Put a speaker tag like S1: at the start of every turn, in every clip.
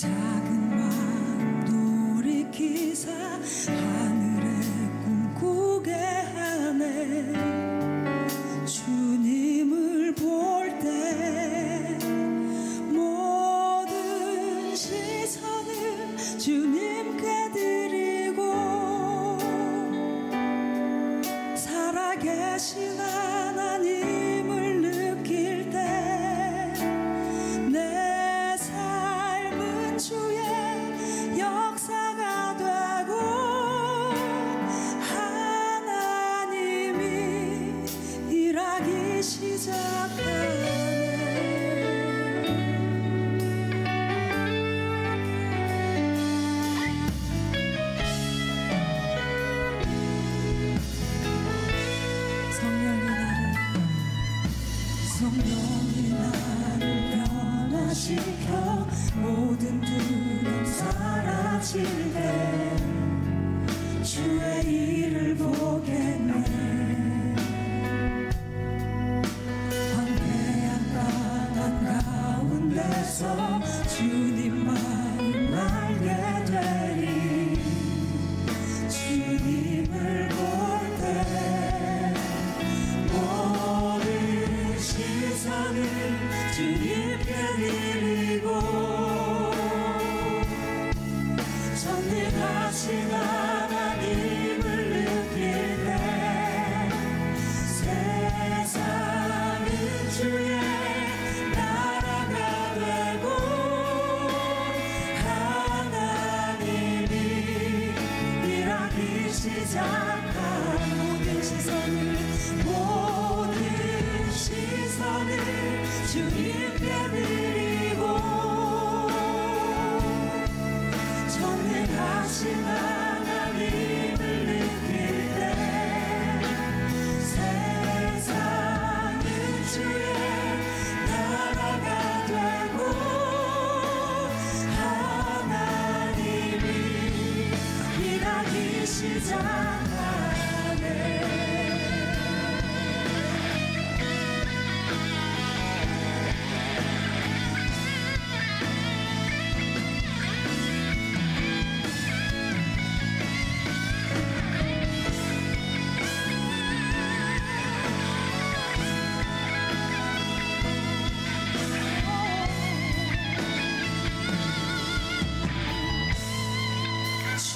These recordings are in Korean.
S1: 작은 마음 돌이키사 하늘에 꿈꾸게 하네. 주님을 볼 때 모든 시선을 주님께 드리고 살아계신 하나님을 느낄 때 내 삶은 주의 역사가 되고 하나님이 일하기 시작하네. 성령이 나를 변화시켜 모든 두려움 사라질 때 주의 일을 보겠네. 황폐한 바다 가운데서 주님 마음 알게 되리. 주님을 볼 때 모든 시선을 주님께 드리고 전능하신 하나님을 느낄 때 세상은 주의 나라가 되고 하나님이 일하기 시작한 모든 시선을 주님께 드리고 전능하신 하나님을 느낄 때 세상은 주의 나라가 되고 하나님이 일하기 시작하네.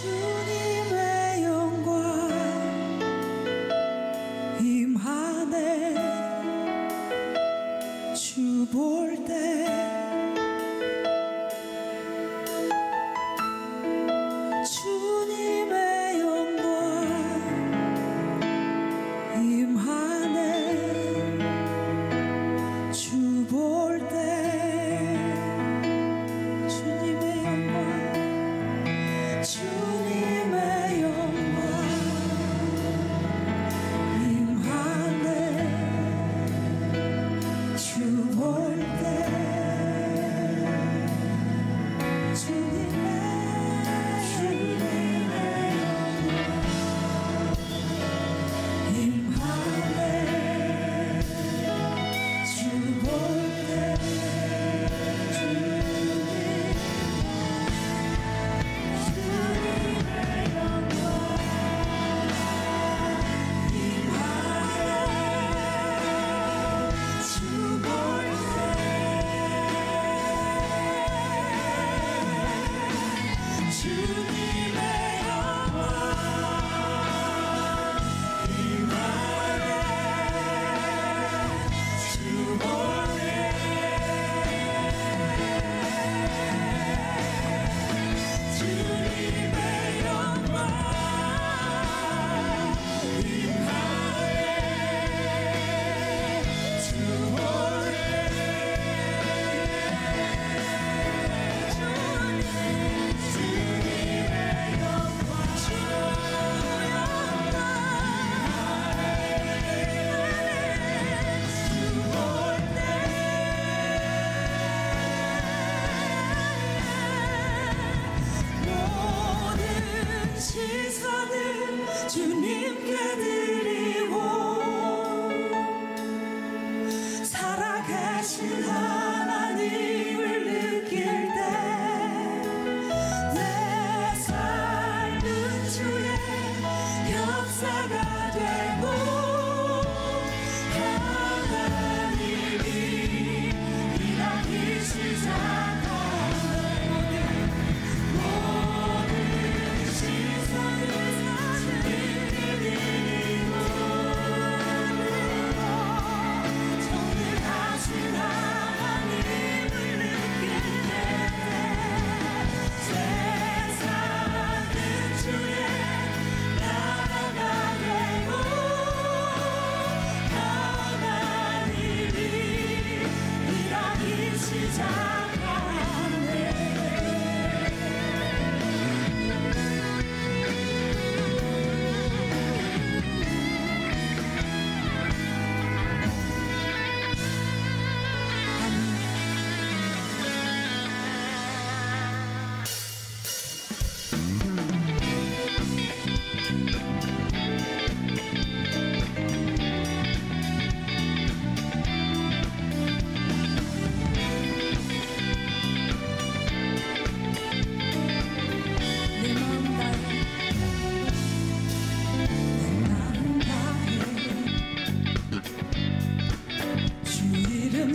S1: 주님의 영광 임하네. 주 볼 때 주님의 영광 임하네. 주 볼 때 주님의 영광 주님의 영광 임하네. 주 볼 때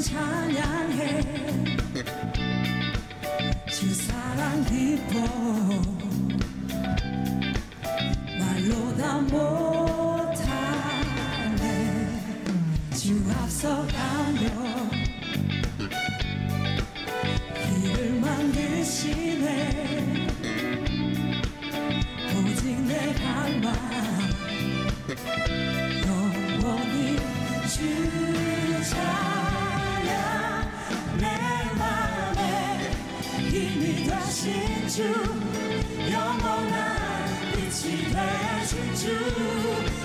S1: 찬양해 주 사랑 기뻐 말로 다 못하네 주 앞서가며 길을 만드시네 오직 내 갈망 영원히 주 찬양 내 맘에 힘이 되신 주 영원한 빛이 되신 주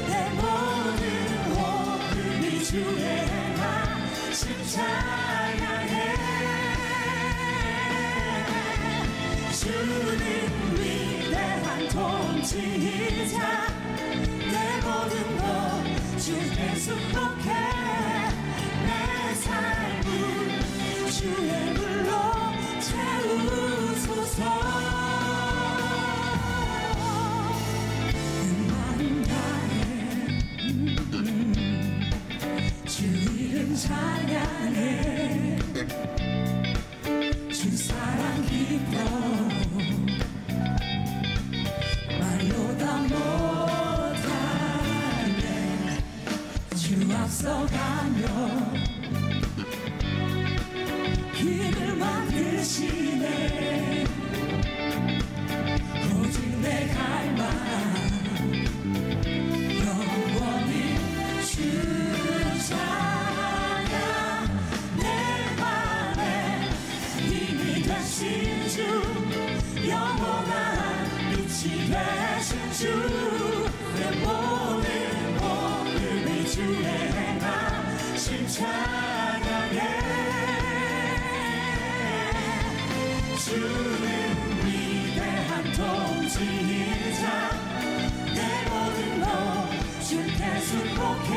S1: 내 모든 호흡이 주의 말씀 찬양해 주는 위대한 통치자 내 모든 것 주께 축복해 내 삶을 주의 불로 채우소서 그 마음 다해 주 이름 찬양해 주 사랑 기뻐 말로 다 못하네 주 앞서가며 길을 만드시네 오직 내 갈망 영원히 주 찬양 내 맘에 힘이 되신 주 영원한 빛이 되신 주 내 모든 호흡이 주의 말씀 찬양해 주는 위대한 통치자 내 모든 것 주께 축복해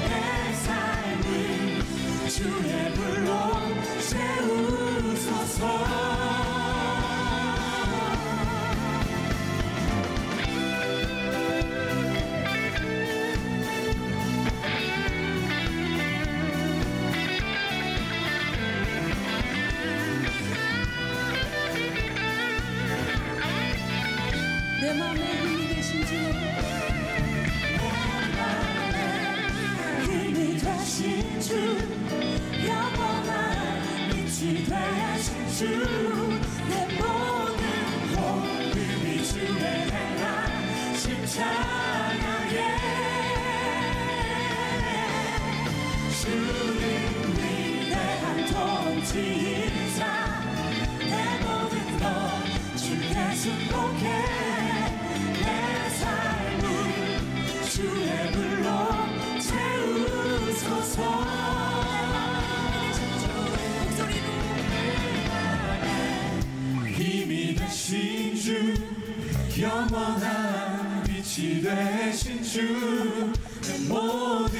S1: 내 삶을 주의 불로 채우소서 내 맘에 힘이 되신 주 힘이 되신 주 영원한 빛이 되신 주 내 모든 호흡이 주의 행하심 찬양해 주는 위대한 통치자 내 모든 것 주께 축복해 내 삶을 주의 불로 채우소서 힘이 되신 주 영원한 빛이 되신 주 내 모든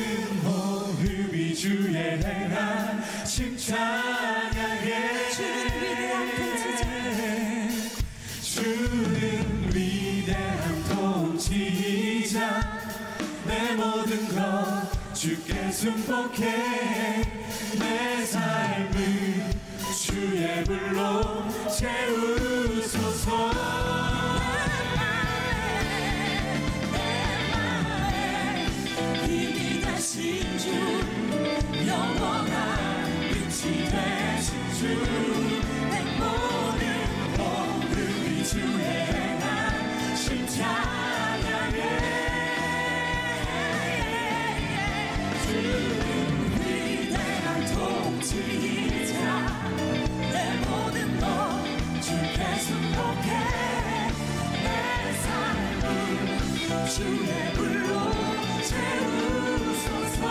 S1: 호흡이 주의 행하심 찬양해 주는 위대한 통치자 내 모든 것 주께 축복해 내 삶을 주의 불로 채우소서 내 맘에 힘이 되신 주 영원한 빛이 되신 주 내 모든 호흡이 주의 행하심 찬양해 주는 위대한 주의 불로 채우소서.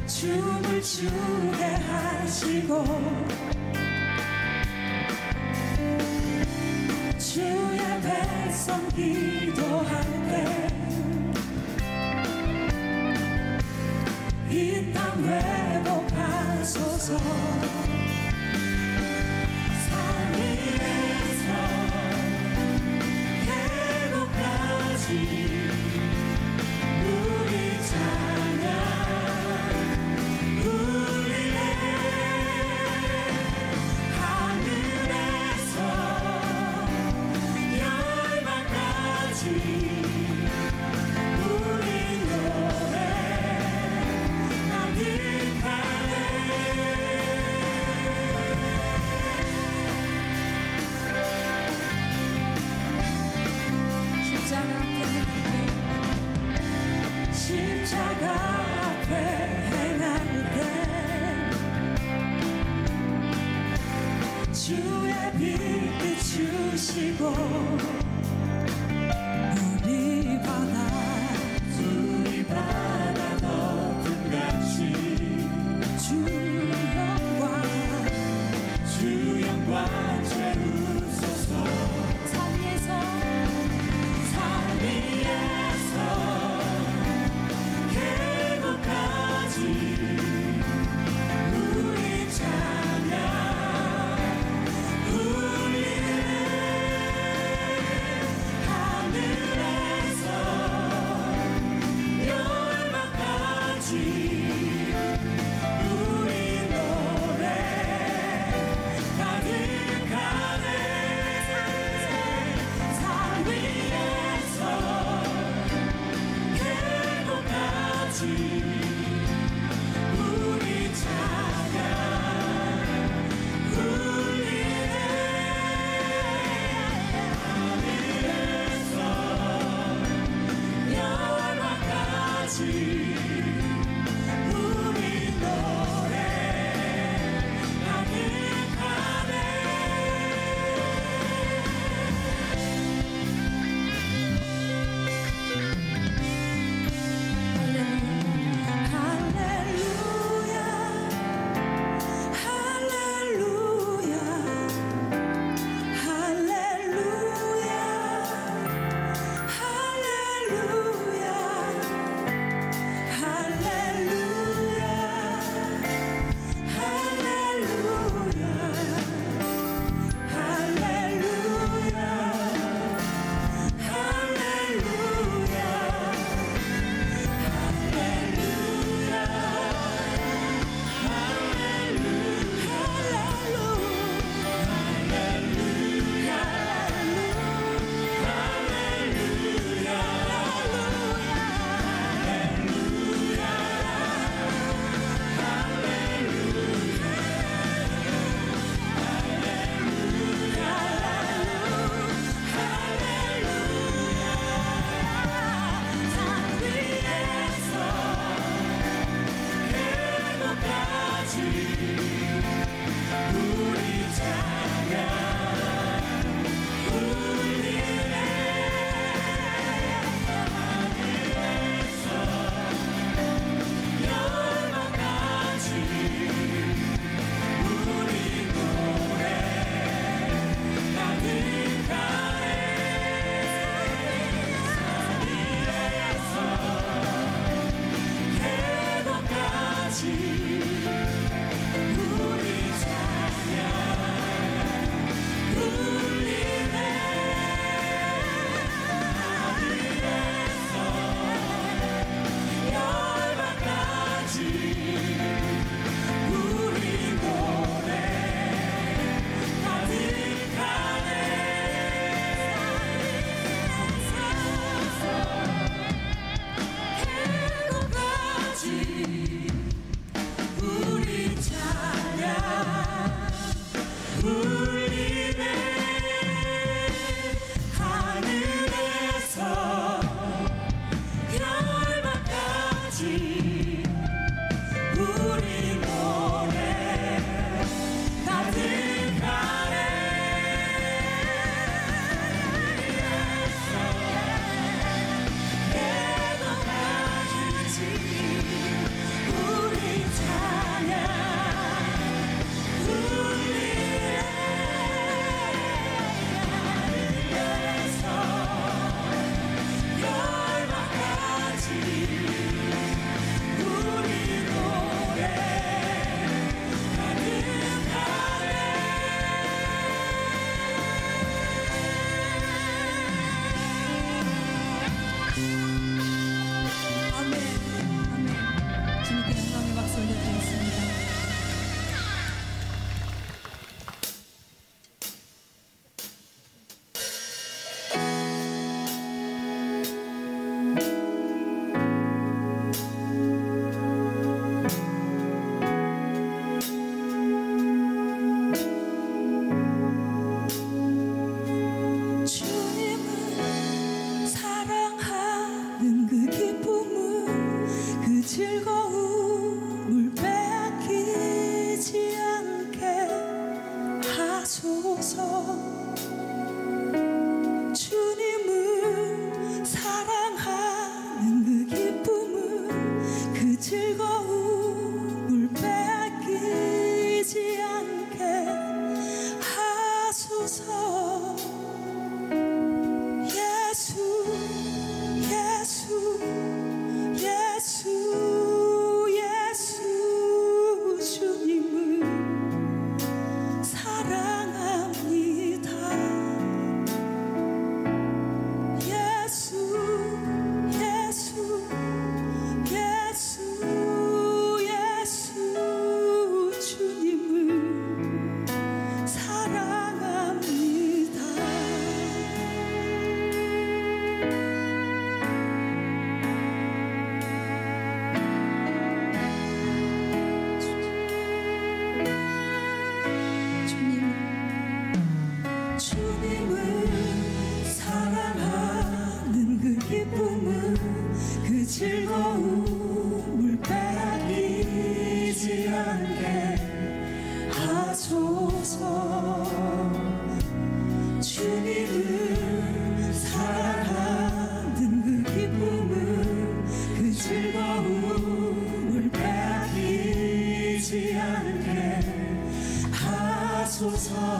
S1: 춤을 추게 하시고 주의 백성 기도할 때 이 땅 회복하소서. 산 위에서 계곡까지 우리 찬양 십자가 앞에 행할 때 주의 빛 비추시고 우리 바다 덮음같이 주 영광 채우소서. 산 위에서 우리 찬양 울리네. 하늘에서 열방까지 우리 노래 가득하네. 산 위에서 계곡까지 우리 찬양 울리네. 하늘에서 열방까지 우리 노래 가득하네.
S2: 사랑합니다.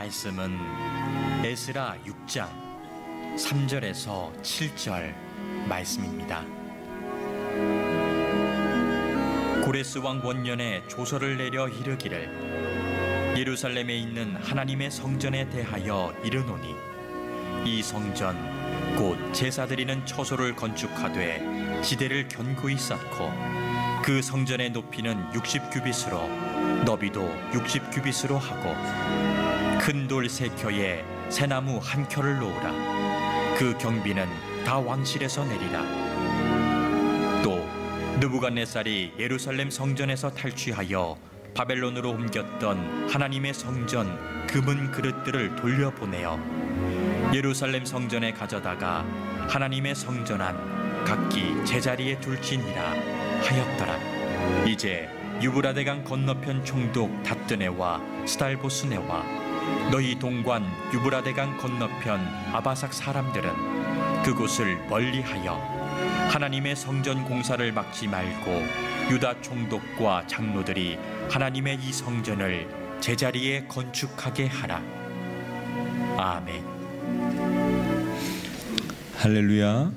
S2: 말씀은 에스라 6장 3절에서 7절 말씀입니다. 고레스 왕 원년에 조서를 내려 이르기를 예루살렘에 있는 하나님의 성전에 대하여 이르노니 이 성전 곧 제사 드리는 처소를 건축하되 지대를 견고히 쌓고 그 성전의 높이는 60규빗으로 너비도 60규빗으로 하고 큰 돌 3켜에 새나무 1켜를 놓으라. 그 경비는 다 왕실에서 내리라. 또 느부갓네살이 예루살렘 성전에서 탈취하여 바벨론으로 옮겼던 하나님의 성전 금은 그릇들을 돌려보내어 예루살렘 성전에 가져다가 하나님의 성전안 각기 제자리에 둘지니라 하였더라. 이제 유브라데강 건너편 총독 다뜨네와 스달보스네와 너희 동관 유브라데강 건너편 아바삭 사람들은 그곳을 멀리하여 하나님의 성전 공사를 막지 말고 유다 총독과 장로들이 하나님의 이 성전을 제자리에 건축하게 하라. 아멘.
S3: 할렐루야.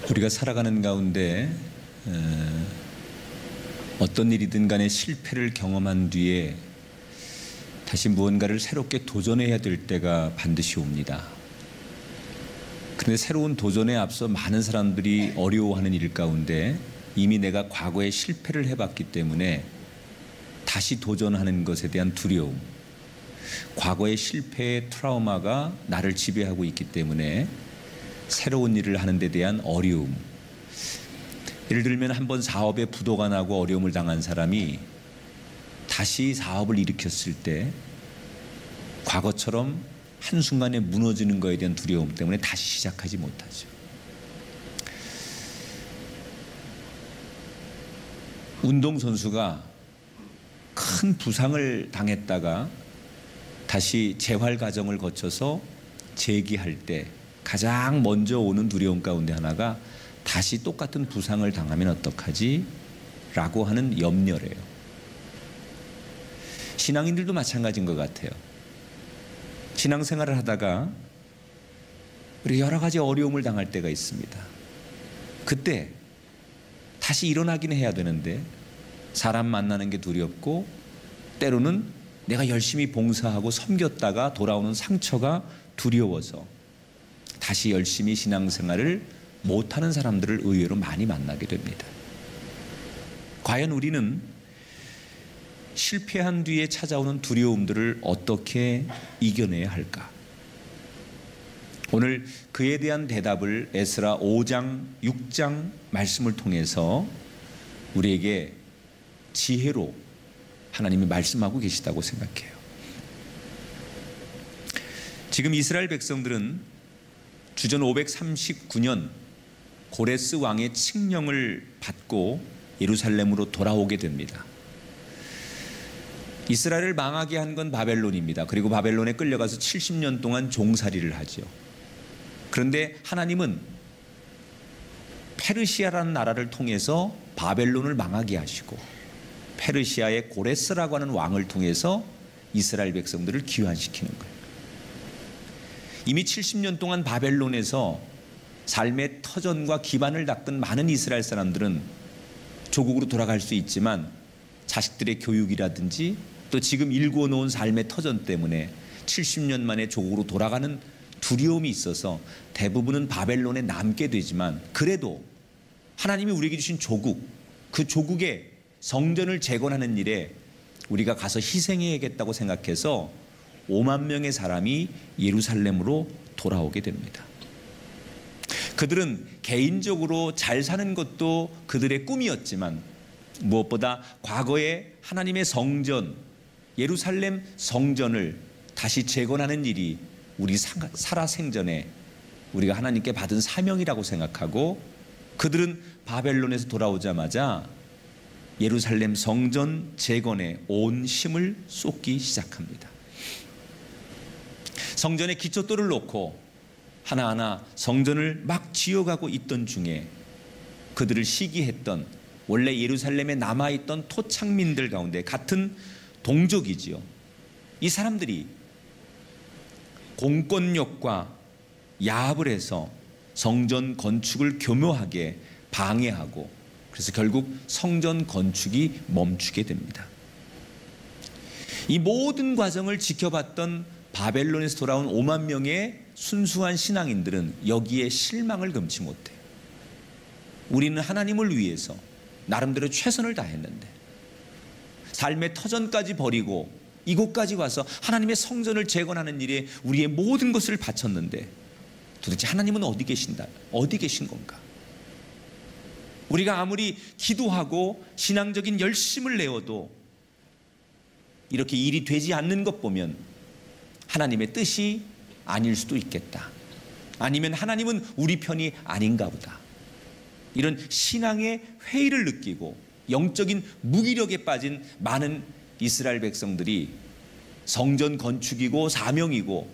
S3: 우리가 살아가는 가운데 어떤 일이든 간에 실패를 경험한 뒤에 다시 무언가를 새롭게 도전해야 될 때가 반드시 옵니다. 그런데 새로운 도전에 앞서 많은 사람들이 어려워하는 일 가운데 이미 내가 과거에 실패를 해봤기 때문에 다시 도전하는 것에 대한 두려움, 과거의 실패의 트라우마가 나를 지배하고 있기 때문에 새로운 일을 하는 데 대한 어려움. 예를 들면 한번 사업에 부도가 나고 어려움을 당한 사람이 다시 사업을 일으켰을 때 과거처럼 한순간에 무너지는 것에 대한 두려움 때문에 다시 시작하지 못하죠. 운동선수가 큰 부상을 당했다가 다시 재활 과정을 거쳐서 재기할 때 가장 먼저 오는 두려움 가운데 하나가 다시 똑같은 부상을 당하면 어떡하지? 라고 하는 염려래요. 신앙인들도 마찬가지인 것 같아요. 신앙생활을 하다가 우리 여러 가지 어려움을 당할 때가 있습니다. 그때 다시 일어나긴 해야 되는데 사람 만나는 게 두렵고 때로는 내가 열심히 봉사하고 섬겼다가 돌아오는 상처가 두려워서 다시 열심히 신앙생활을 못하는 사람들을 의외로 많이 만나게 됩니다. 과연 우리는 실패한 뒤에 찾아오는 두려움들을 어떻게 이겨내야 할까? 오늘 그에 대한 대답을 에스라 5장, 6장 말씀을 통해서 우리에게 지혜로 하나님이 말씀하고 계시다고 생각해요. 지금 이스라엘 백성들은 주전 539년 고레스 왕의 칙령을 받고 예루살렘으로 돌아오게 됩니다. 이스라엘을 망하게 한 건 바벨론입니다. 그리고 바벨론에 끌려가서 70년 동안 종살이를 하죠. 그런데 하나님은 페르시아라는 나라를 통해서 바벨론을 망하게 하시고 페르시아의 고레스라고 하는 왕을 통해서 이스라엘 백성들을 귀환시키는 거예요. 이미 70년 동안 바벨론에서 삶의 터전과 기반을 닦은 많은 이스라엘 사람들은 조국으로 돌아갈 수 있지만 자식들의 교육이라든지 또 지금 일구어 놓은 삶의 터전 때문에 70년 만에 조국으로 돌아가는 두려움이 있어서 대부분은 바벨론에 남게 되지만 그래도 하나님이 우리에게 주신 조국, 그 조국의 성전을 재건하는 일에 우리가 가서 희생해야겠다고 생각해서 5만 명의 사람이 예루살렘으로 돌아오게 됩니다. 그들은 개인적으로 잘 사는 것도 그들의 꿈이었지만 무엇보다 과거에 하나님의 성전, 예루살렘 성전을 다시 재건하는 일이 우리 살아생전에 우리가 하나님께 받은 사명이라고 생각하고 그들은 바벨론에서 돌아오자마자 예루살렘 성전 재건에 온 힘을 쏟기 시작합니다. 성전에 기초돌을 놓고 하나하나 성전을 막 지어가고 있던 중에 그들을 시기했던 원래 예루살렘에 남아있던 토착민들 가운데 같은 동족이지요. 이 사람들이 공권력과 야합을 해서 성전 건축을 교묘하게 방해하고, 그래서 결국 성전 건축이 멈추게 됩니다. 이 모든 과정을 지켜봤던 바벨론에서 돌아온 5만 명의 순수한 신앙인들은 여기에 실망을 금치 못해요. 우리는 하나님을 위해서 나름대로 최선을 다했는데, 삶의 터전까지 버리고 이곳까지 와서 하나님의 성전을 재건하는 일에 우리의 모든 것을 바쳤는데 도대체 하나님은 어디 계신 건가? 우리가 아무리 기도하고 신앙적인 열심을 내어도 이렇게 일이 되지 않는 것 보면 하나님의 뜻이 아닐 수도 있겠다. 아니면 하나님은 우리 편이 아닌가 보다. 이런 신앙의 회의를 느끼고 영적인 무기력에 빠진 많은 이스라엘 백성들이 성전 건축이고 사명이고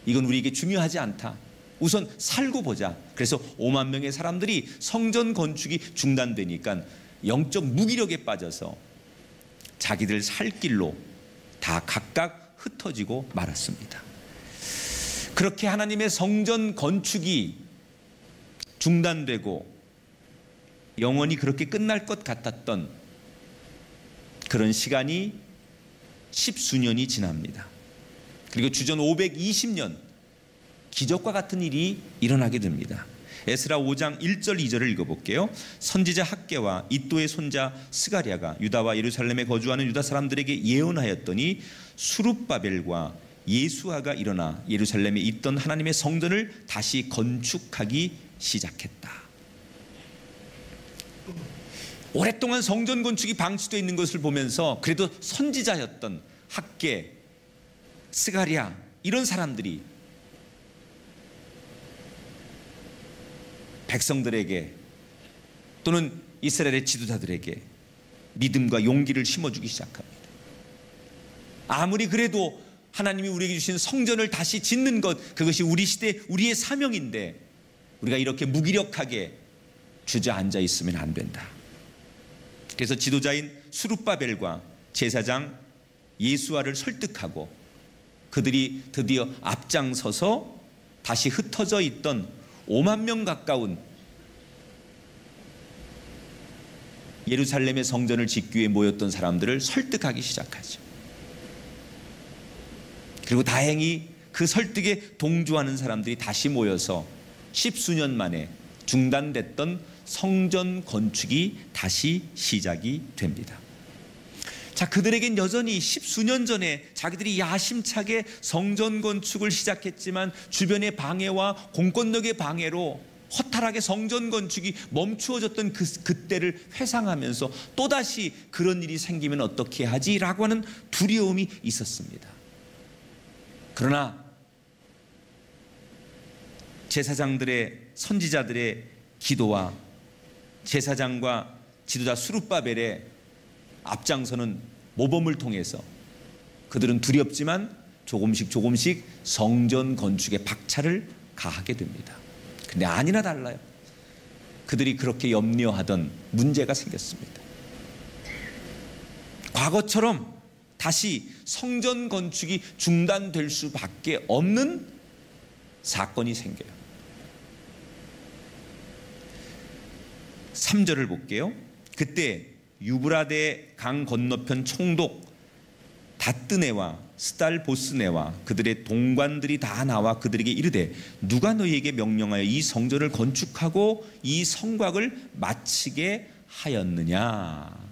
S3: 이건 우리에게 중요하지 않다. 우선 살고 보자. 그래서 5만 명의 사람들이 성전 건축이 중단되니까 영적 무기력에 빠져서 자기들 살 길로 다 각각 흩어지고 말았습니다. 그렇게 하나님의 성전 건축이 중단되고 영원히 그렇게 끝날 것 같았던 그런 시간이 10수년이 지납니다. 그리고 주전 520년 기적과 같은 일이 일어나게 됩니다. 에스라 5장 1절 2절을 읽어볼게요. 선지자 학개와 이도의 손자 스가랴가 유다와 예루살렘에 거주하는 유다 사람들에게 예언하였더니 수룹바벨과 예수아가 일어나 예루살렘에 있던 하나님의 성전을 다시 건축하기 시작했다. 오랫동안 성전 건축이 방치되어 있는 것을 보면서 그래도 선지자였던 학개, 스가랴 이런 사람들이 백성들에게 또는 이스라엘의 지도자들에게 믿음과 용기를 심어주기 시작합니다. 아무리 그래도 하나님이 우리에게 주신 성전을 다시 짓는 것, 그것이 우리 시대 우리의 사명인데 우리가 이렇게 무기력하게 주저앉아 있으면 안 된다. 그래서 지도자인 수룹바벨과 제사장 예수아를 설득하고 그들이 드디어 앞장서서 다시 흩어져 있던 5만 명 가까운 예루살렘의 성전을 짓기 위해 모였던 사람들을 설득하기 시작하죠. 그리고 다행히 그 설득에 동조하는 사람들이 다시 모여서 10수년 만에 중단됐던 성전 건축이 다시 시작이 됩니다. 자, 그들에겐 여전히 10수년 전에 자기들이 야심차게 성전 건축을 시작했지만 주변의 방해와 공권력의 방해로 허탈하게 성전 건축이 멈추어졌던 그때를 회상하면서 또다시 그런 일이 생기면 어떻게 하지라고 하는 두려움이 있었습니다. 그러나 제사장들의 선지자들의 기도와 제사장과 지도자 수룹바벨의 앞장서는 모범을 통해서 그들은 두렵지만 조금씩 성전 건축에 박차를 가하게 됩니다. 근데 아니나 달라요. 그들이 그렇게 염려하던 문제가 생겼습니다. 과거처럼 다시 성전 건축이 중단될 수밖에 없는 사건이 생겨요. 3절을 볼게요. 그때 유브라데 강 건너편 총독 다뜨네와 스달보스네와 그들의 동관들이 다 나와 그들에게 이르되 누가 너희에게 명령하여 이 성전을 건축하고 이 성곽을 마치게 하였느냐.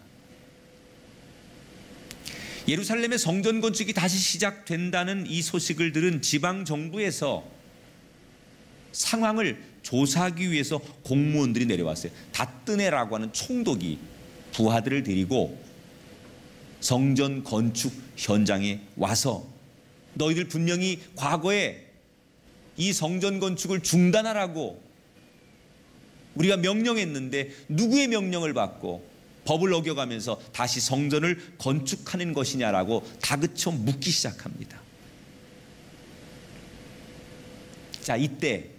S3: 예루살렘의 성전 건축이 다시 시작된다는 이 소식을 들은 지방 정부에서 상황을 조사하기 위해서 공무원들이 내려왔어요. 다뜨네라고 하는 총독이 부하들을 데리고 성전 건축 현장에 와서 너희들 분명히 과거에 이 성전 건축을 중단하라고 우리가 명령했는데 누구의 명령을 받고 법을 어겨가면서 다시 성전을 건축하는 것이냐라고 다그쳐 묻기 시작합니다. 자, 이때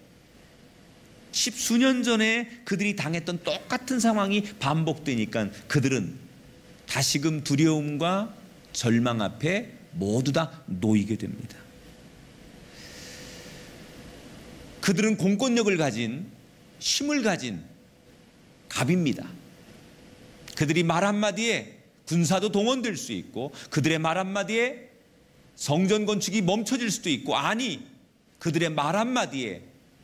S3: 10수년 전에 그들이 당했던 똑같은 상황이 반복되니까 그들은 다시금 두려움과 절망 앞에 모두 다 놓이게 됩니다. 그들은 공권력을 가진, 힘을 가진 갑입니다. 그들이 말 한마디에 군사도 동원될 수 있고, 그들의 말 한마디에 성전 건축이 멈춰질 수도 있고, 아니 그들의 말 한마디에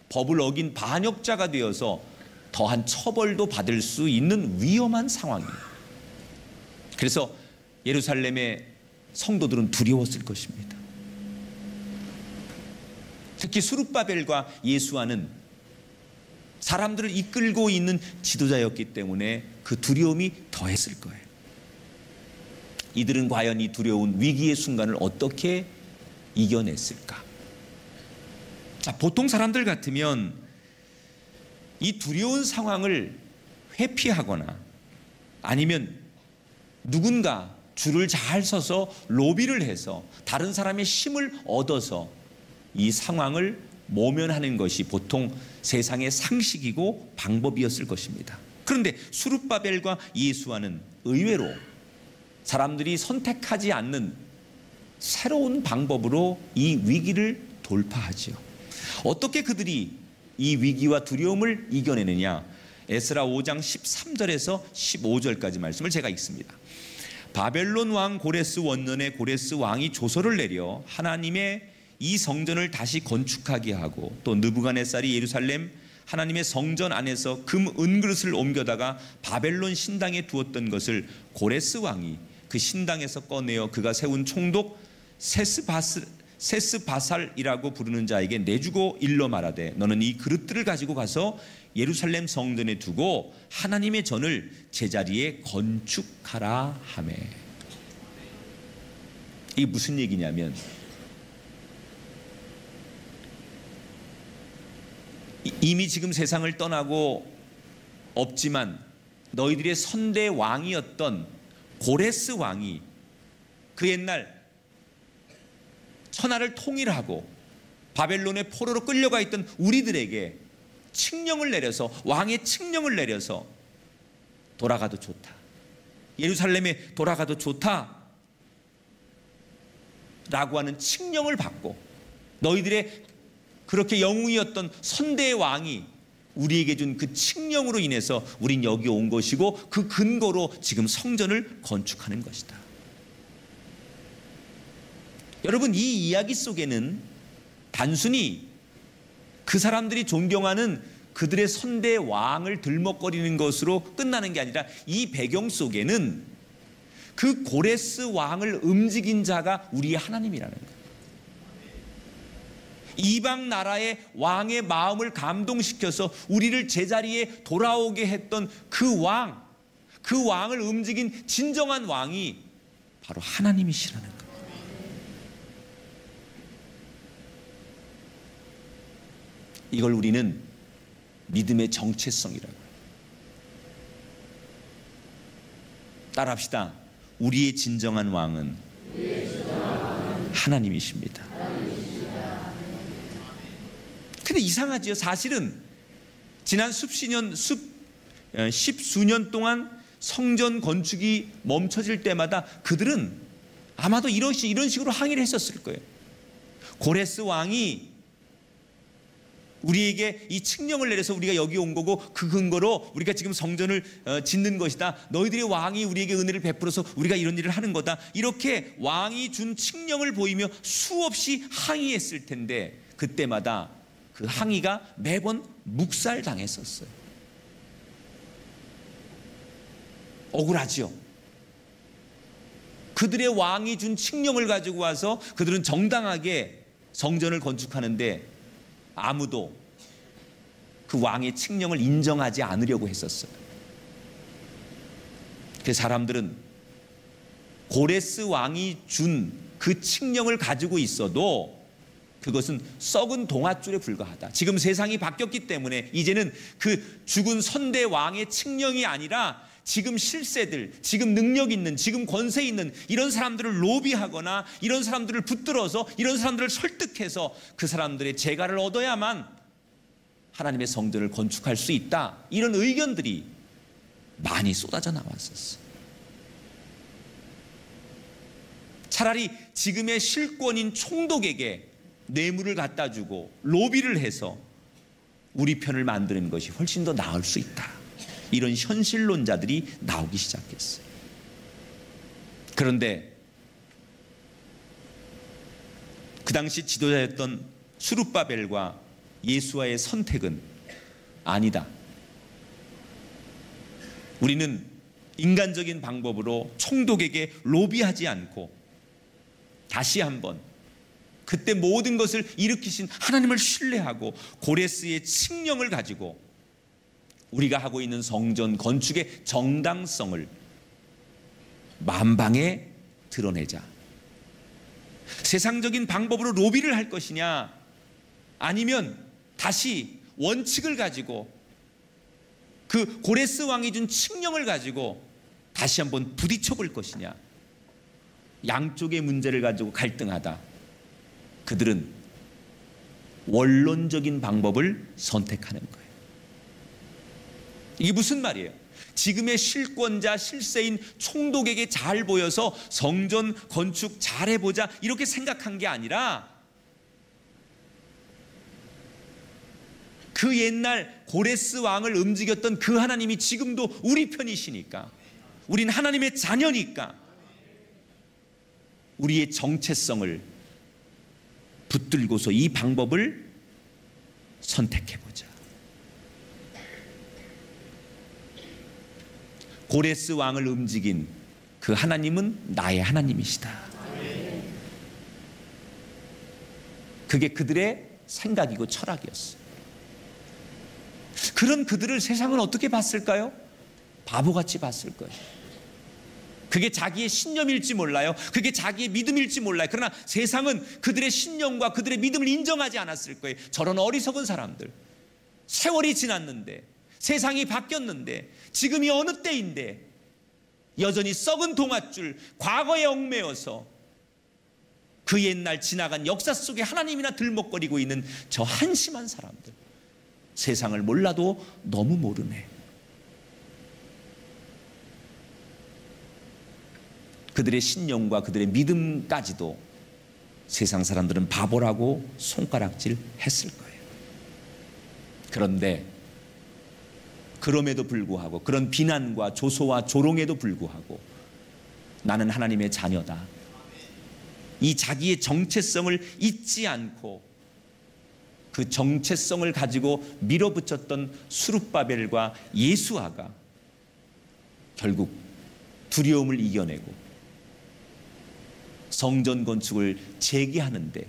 S3: 법을 어긴 반역자가 되어서 더한 처벌도 받을 수 있는 위험한 상황이에요. 그래서 예루살렘의 성도들은 두려웠을 것입니다. 특히 수룹바벨과 예수아는 사람들을 이끌고 있는 지도자였기 때문에 그 두려움이 더했을 거예요. 이들은 과연 이 두려운 위기의 순간을 어떻게 이겨냈을까? 자, 보통 사람들 같으면 이 두려운 상황을 회피하거나 아니면 누군가 줄을 잘 서서 로비를 해서 다른 사람의 힘을 얻어서 이 상황을 모면하는 것이 보통 세상의 상식이고 방법이었을 것입니다. 그런데 수룹바벨과 예수아는 의외로 사람들이 선택하지 않는 새로운 방법으로 이 위기를 돌파하죠. 어떻게 그들이 이 위기와 두려움을 이겨내느냐? 에스라 5장 13절에서 15절까지 말씀을 제가 읽습니다. 바벨론 왕 고레스 원년에 고레스 왕이 조서를 내려 하나님의 이 성전을 다시 건축하게 하고, 또 느부갓네살이 예루살렘 하나님의 성전 안에서 금 은그릇을 옮겨다가 바벨론 신당에 두었던 것을 고레스 왕이 그 신당에서 꺼내어 그가 세운 총독 세스바살이라고 부르는 자에게 내주고 일러 말하되, 너는 이 그릇들을 가지고 가서 예루살렘 성전에 두고 하나님의 전을 제자리에 건축하라 하매. 이게 무슨 얘기냐면, 이미 지금 세상을 떠나고 없지만 너희들의 선대 왕이었던 고레스 왕이 그 옛날 천하를 통일하고 바벨론의 포로로 끌려가 있던 우리들에게 칙령을 내려서, 왕의 칙령을 내려서 돌아가도 좋다, 예루살렘에 돌아가도 좋다 라고 하는 칙령을 받고, 너희들의 그렇게 영웅이었던 선대의 왕이 우리에게 준 그 칙령으로 인해서 우린 여기 온 것이고, 그 근거로 지금 성전을 건축하는 것이다. 여러분, 이 이야기 속에는 단순히 그 사람들이 존경하는 그들의 선대 왕을 들먹거리는 것으로 끝나는 게 아니라, 이 배경 속에는 그 고레스 왕을 움직인 자가 우리의 하나님이라는 거예요. 이방 나라의 왕의 마음을 감동시켜서 우리를 제자리에 돌아오게 했던 그 왕, 그 왕을 움직인 진정한 왕이 바로 하나님이시라는 거예요. 이걸 우리는 믿음의 정체성이라고 해요. 따라합시다. 우리의 진정한 왕은 하나님이십니다. 근데 이상하지요. 사실은 지난 십수년 동안 성전 건축이 멈춰질 때마다 그들은 아마도 이런 식으로 항의를 했었을 거예요. 고레스 왕이 우리에게 이 칙령을 내려서 우리가 여기 온 거고, 그 근거로 우리가 지금 성전을 짓는 것이다. 너희들의 왕이 우리에게 은혜를 베풀어서 우리가 이런 일을 하는 거다. 이렇게 왕이 준 칙령을 보이며 수없이 항의했을 텐데, 그때마다 그 항의가 매번 묵살당했었어요. 억울하지요. 그들의 왕이 준 칙령을 가지고 와서 그들은 정당하게 성전을 건축하는데 아무도 그 왕의 칙령을 인정하지 않으려고 했었어요. 그 사람들은 고레스 왕이 준 그 칙령을 가지고 있어도 그것은 썩은 동아줄에 불과하다. 지금 세상이 바뀌었기 때문에 이제는 그 죽은 선대 왕의 칙령이 아니라 지금 실세들, 지금 능력 있는, 지금 권세 있는 이런 사람들을 로비하거나 이런 사람들을 붙들어서 이런 사람들을 설득해서 그 사람들의 재가를 얻어야만 하나님의 성전을 건축할 수 있다. 이런 의견들이 많이 쏟아져 나왔었어요. 차라리 지금의 실권인 총독에게 뇌물을 갖다 주고 로비를 해서 우리 편을 만드는 것이 훨씬 더 나을 수 있다. 이런 현실론자들이 나오기 시작했어요. 그런데 그 당시 지도자였던 수룹바벨과 예수와의 선택은 아니다. 우리는 인간적인 방법으로 총독에게 로비하지 않고 다시 한번 그때 모든 것을 일으키신 하나님을 신뢰하고 고레스의 칙령을 가지고 우리가 하고 있는 성전 건축의 정당성을 만방에 드러내자. 세상적인 방법으로 로비를 할 것이냐, 아니면 다시 원칙을 가지고 그 고레스 왕이 준 칙령을 가지고 다시 한번 부딪혀 볼 것이냐. 양쪽의 문제를 가지고 갈등하다 그들은 원론적인 방법을 선택하는 거예요. 이게 무슨 말이에요? 지금의 실권자 실세인 총독에게 잘 보여서 성전 건축 잘해보자 이렇게 생각한 게 아니라 그 옛날 고레스 왕을 움직였던 그 하나님이 지금도 우리 편이시니까, 우린 하나님의 자녀니까 우리의 정체성을 붙들고서 이 방법을 선택해보자. 고레스 왕을 움직인 그 하나님은 나의 하나님이시다. 그게 그들의 생각이고 철학이었어요. 그런 그들을 세상은 어떻게 봤을까요? 바보같이 봤을 거예요. 그게 자기의 신념일지 몰라요. 그게 자기의 믿음일지 몰라요. 그러나 세상은 그들의 신념과 그들의 믿음을 인정하지 않았을 거예요. 저런 어리석은 사람들. 세월이 지났는데, 세상이 바뀌었는데, 지금이 어느 때인데 여전히 썩은 동아줄 과거에 얽매여서 그 옛날 지나간 역사 속에 하나님이나 들먹거리고 있는 저 한심한 사람들. 세상을 몰라도 너무 모르네. 그들의 신념과 그들의 믿음까지도 세상 사람들은 바보라고 손가락질 했을 거예요. 그런데 그럼에도 불구하고, 그런 비난과 조소와 조롱에도 불구하고 나는 하나님의 자녀다. 이 자기의 정체성을 잊지 않고 그 정체성을 가지고 밀어붙였던 수룹바벨과 예수아가 결국 두려움을 이겨내고 성전 건축을 재개하는데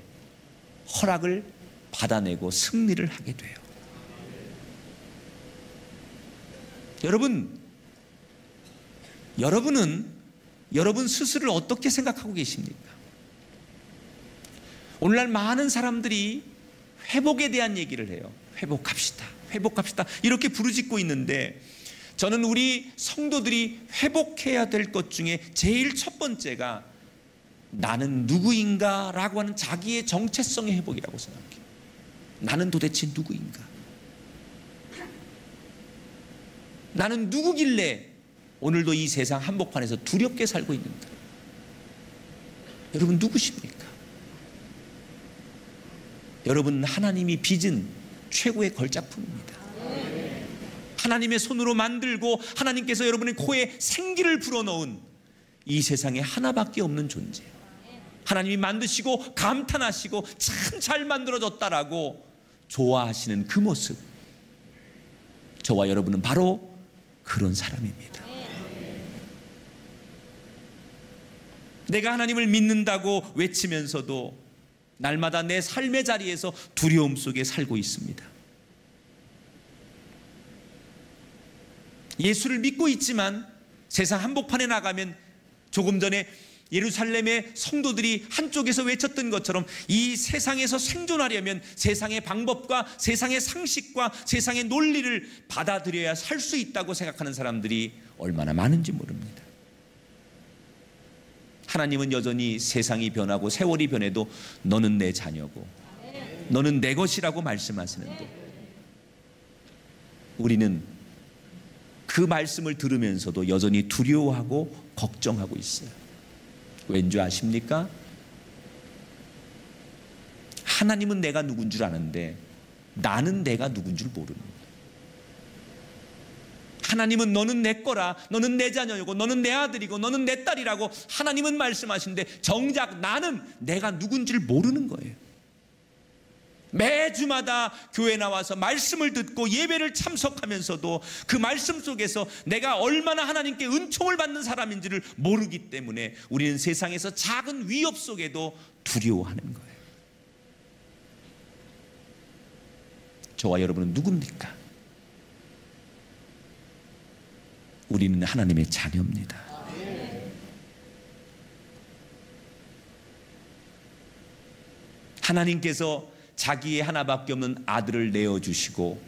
S3: 허락을 받아내고 승리를 하게 돼요. 여러분은 여러분 스스로를 어떻게 생각하고 계십니까? 오늘날 많은 사람들이 회복에 대한 얘기를 해요. 회복합시다, 회복합시다 이렇게 부르짖고 있는데, 저는 우리 성도들이 회복해야 될 것 중에 제일 첫 번째가 나는 누구인가 라고 하는 자기의 정체성의 회복이라고 생각해요. 나는 도대체 누구인가? 나는 누구길래 오늘도 이 세상 한복판에서 두렵게 살고 있는가? 여러분 누구십니까? 여러분 하나님이 빚은 최고의 걸작품입니다. 하나님의 손으로 만들고 하나님께서 여러분의 코에 생기를 불어넣은 이 세상에 하나밖에 없는 존재. 하나님이 만드시고 감탄하시고 참 잘 만들어졌다라고 좋아하시는 그 모습. 저와 여러분은 바로 그런 사람입니다. 내가 하나님을 믿는다고 외치면서도 날마다 내 삶의 자리에서 두려움 속에 살고 있습니다. 예수를 믿고 있지만 세상 한복판에 나가면 조금 전에 예루살렘의 성도들이 한쪽에서 외쳤던 것처럼 이 세상에서 생존하려면 세상의 방법과 세상의 상식과 세상의 논리를 받아들여야 살 수 있다고 생각하는 사람들이 얼마나 많은지 모릅니다. 하나님은 여전히 세상이 변하고 세월이 변해도 너는 내 자녀고 너는 내 것이라고 말씀하시는데, 우리는 그 말씀을 들으면서도 여전히 두려워하고 걱정하고 있어요. 왠지 아십니까? 하나님은 내가 누군 줄 아는데 나는 내가 누군 줄 모르는 거예요. 하나님은 너는 내 거라, 너는 내 자녀이고 너는 내 아들이고 너는 내 딸이라고 하나님은 말씀하시는데 정작 나는 내가 누군 줄 모르는 거예요. 매주마다 교회 나와서 말씀을 듣고 예배를 참석하면서도 그 말씀 속에서 내가 얼마나 하나님께 은총을 받는 사람인지를 모르기 때문에 우리는 세상에서 작은 위협 속에도 두려워하는 거예요. 저와 여러분은 누굽니까? 우리는 하나님의 자녀입니다. 하나님께서 자기의 하나밖에 없는 아들을 내어주시고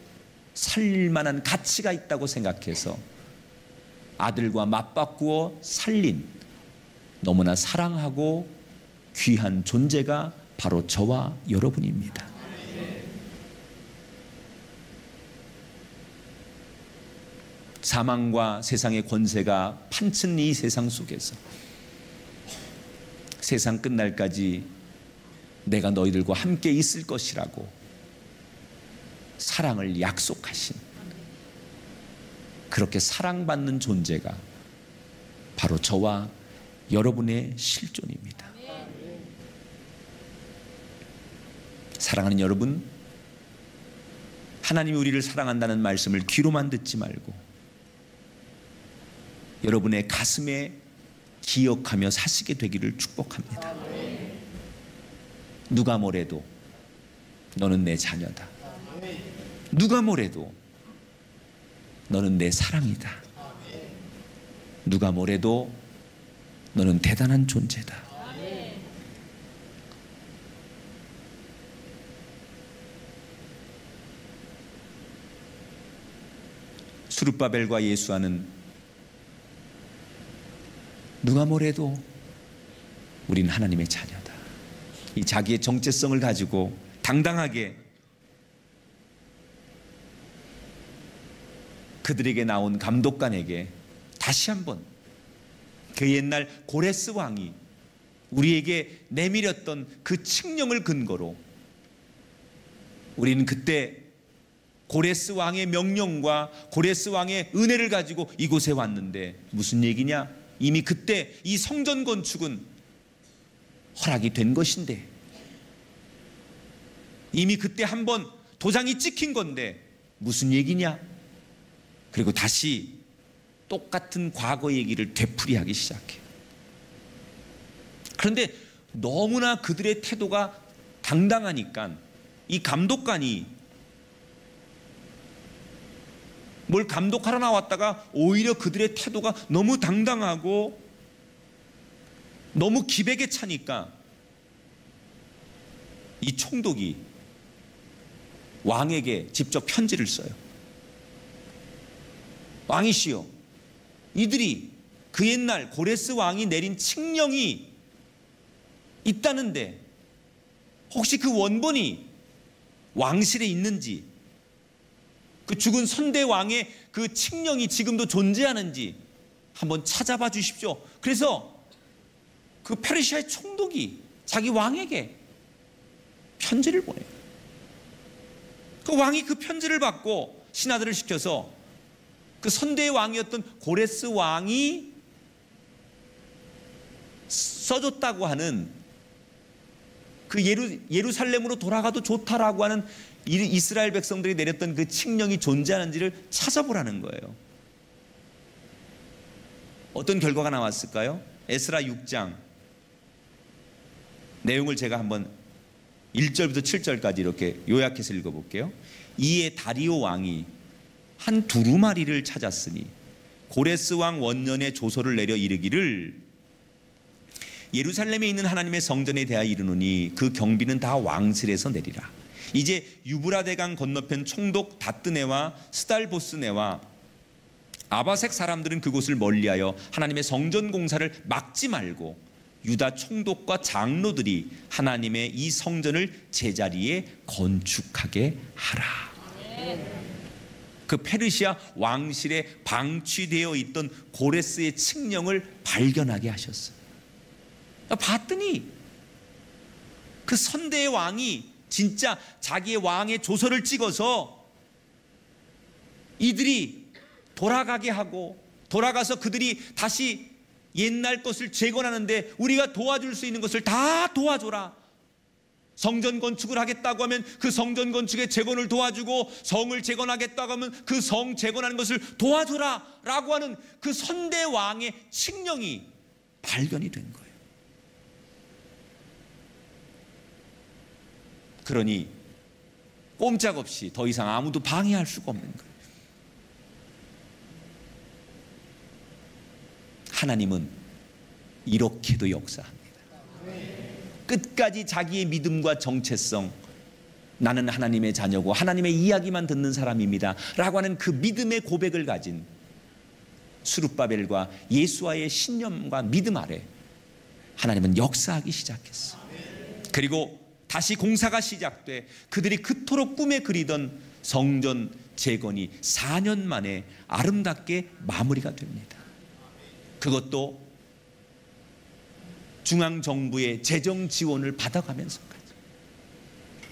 S3: 살릴 만한 가치가 있다고 생각해서 아들과 맞바꾸어 살린 너무나 사랑하고 귀한 존재가 바로 저와 여러분입니다. 사망과 세상의 권세가 판치는 이 세상 속에서 세상 끝날까지 내가 너희들과 함께 있을 것이라고 사랑을 약속하신, 그렇게 사랑받는 존재가 바로 저와 여러분의 실존입니다. 사랑하는 여러분, 하나님이 우리를 사랑한다는 말씀을 귀로만 듣지 말고 여러분의 가슴에 기억하며 사시게 되기를 축복합니다. 누가 뭐래도 너는 내 자녀다. 누가 뭐래도 너는 내 사랑이다. 누가 뭐래도 너는 대단한 존재다. 수룹바벨과 예수아는 누가 뭐래도 우린 하나님의 자녀다. 이 자기의 정체성을 가지고 당당하게 그들에게 나온 감독관에게 다시 한번 그 옛날 고레스 왕이 우리에게 내밀었던 그 칙령을 근거로 우리는 그때 고레스 왕의 명령과 고레스 왕의 은혜를 가지고 이곳에 왔는데 무슨 얘기냐? 이미 그때 이 성전 건축은 허락이 된 것인데, 이미 그때 한번 도장이 찍힌 건데 무슨 얘기냐? 그리고 다시 똑같은 과거 얘기를 되풀이하기 시작해. 그런데 너무나 그들의 태도가 당당하니까 이 감독관이 뭘 감독하러 나왔다가 오히려 그들의 태도가 너무 당당하고 너무 기백에 차니까 이 총독이 왕에게 직접 편지를 써요. 왕이시여, 이들이 그 옛날 고레스 왕이 내린 칙령이 있다는데 혹시 그 원본이 왕실에 있는지, 그 죽은 선대 왕의 그 칙령이 지금도 존재하는지 한번 찾아봐 주십시오. 그래서 그 페르시아의 총독이 자기 왕에게 편지를 보내요. 그 왕이 그 편지를 받고 신하들을 시켜서 그 선대의 왕이었던 고레스 왕이 써줬다고 하는 그 예루살렘으로 돌아가도 좋다라고 하는 이스라엘 백성들이 내렸던 그 칙령이 존재하는지를 찾아보라는 거예요. 어떤 결과가 나왔을까요? 에스라 6장 내용을 제가 한번 1절부터 7절까지 이렇게 요약해서 읽어볼게요. 이에 다리오 왕이 한 두루마리를 찾았으니 고레스 왕 원년에 조서를 내려 이르기를 예루살렘에 있는 하나님의 성전에 대하여 이르노니 그 경비는 다 왕실에서 내리라. 이제 유브라데강 건너편 총독 다뜨네와 스달보스네와 아바색 사람들은 그곳을 멀리하여 하나님의 성전 공사를 막지 말고 유다 총독과 장로들이 하나님의 이 성전을 제자리에 건축하게 하라. 그 페르시아 왕실에 방치되어 있던 고레스의 칙령을 발견하게 하셨어요. 봤더니 그 선대의 왕이 진짜 자기의 왕의 조서를 찍어서 이들이 돌아가게 하고, 돌아가서 그들이 다시 옛날 것을 재건하는데 우리가 도와줄 수 있는 것을 다 도와줘라. 성전 건축을 하겠다고 하면 그 성전 건축의 재건을 도와주고, 성을 재건하겠다고 하면 그 성 재건하는 것을 도와줘라 라고 하는 그 선대 왕의 칙령이 발견이 된 거예요. 그러니 꼼짝없이 더 이상 아무도 방해할 수가 없는 거예요. 하나님은 이렇게도 역사합니다. 끝까지 자기의 믿음과 정체성, 나는 하나님의 자녀고 하나님의 이야기만 듣는 사람입니다 라고 하는 그 믿음의 고백을 가진 수룹바벨과 예수와의 신념과 믿음 아래 하나님은 역사하기 시작했어요. 그리고 다시 공사가 시작돼 그들이 그토록 꿈에 그리던 성전 재건이 4년 만에 아름답게 마무리가 됩니다. 그것도 중앙정부의 재정 지원을 받아가면서까지,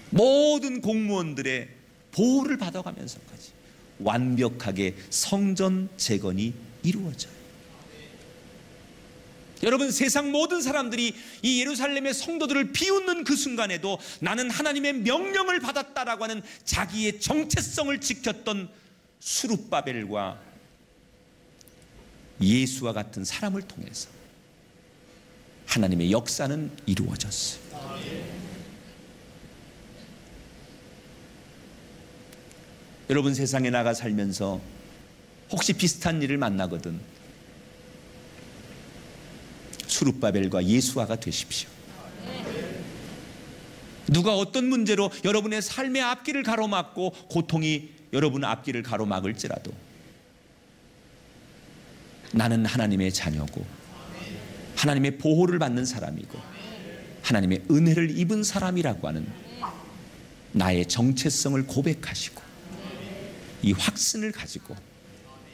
S3: 모든 공무원들의 보호를 받아가면서까지 완벽하게 성전 재건이 이루어져요. 여러분, 세상 모든 사람들이 이 예루살렘의 성도들을 비웃는 그 순간에도 나는 하나님의 명령을 받았다라고 하는 자기의 정체성을 지켰던 수룹바벨과 예수와 같은 사람을 통해서 하나님의 역사는 이루어졌어요. 여러분, 세상에 나가 살면서 혹시 비슷한 일을 만나거든 수룹바벨과 예수아가 되십시오. 누가 어떤 문제로 여러분의 삶의 앞길을 가로막고 고통이 여러분 앞길을 가로막을지라도 나는 하나님의 자녀고 하나님의 보호를 받는 사람이고 하나님의 은혜를 입은 사람이라고 하는 나의 정체성을 고백하시고 이 확신을 가지고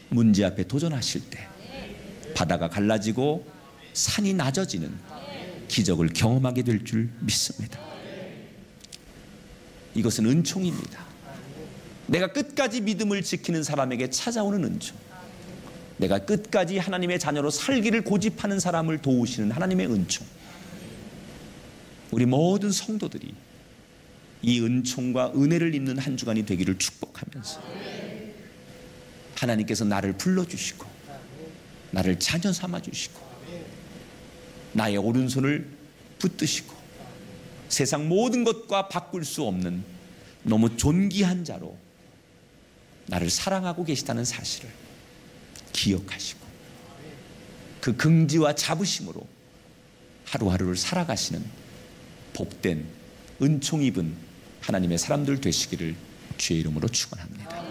S3: 문제 앞에 도전하실 때 바다가 갈라지고 산이 낮아지는 기적을 경험하게 될 줄 믿습니다. 이것은 은총입니다. 내가 끝까지 믿음을 지키는 사람에게 찾아오는 은총, 내가 끝까지 하나님의 자녀로 살기를 고집하는 사람을 도우시는 하나님의 은총, 우리 모든 성도들이 이 은총과 은혜를 입는 한 주간이 되기를 축복하면서 하나님께서 나를 불러주시고 나를 자녀 삼아주시고 나의 오른손을 붙드시고 세상 모든 것과 바꿀 수 없는 너무 존귀한 자로 나를 사랑하고 계시다는 사실을 기억하시고 그 긍지와 자부심으로 하루하루를 살아가시는 복된 은총 입은 하나님의 사람들 되시기를 주의 이름으로 축원합니다.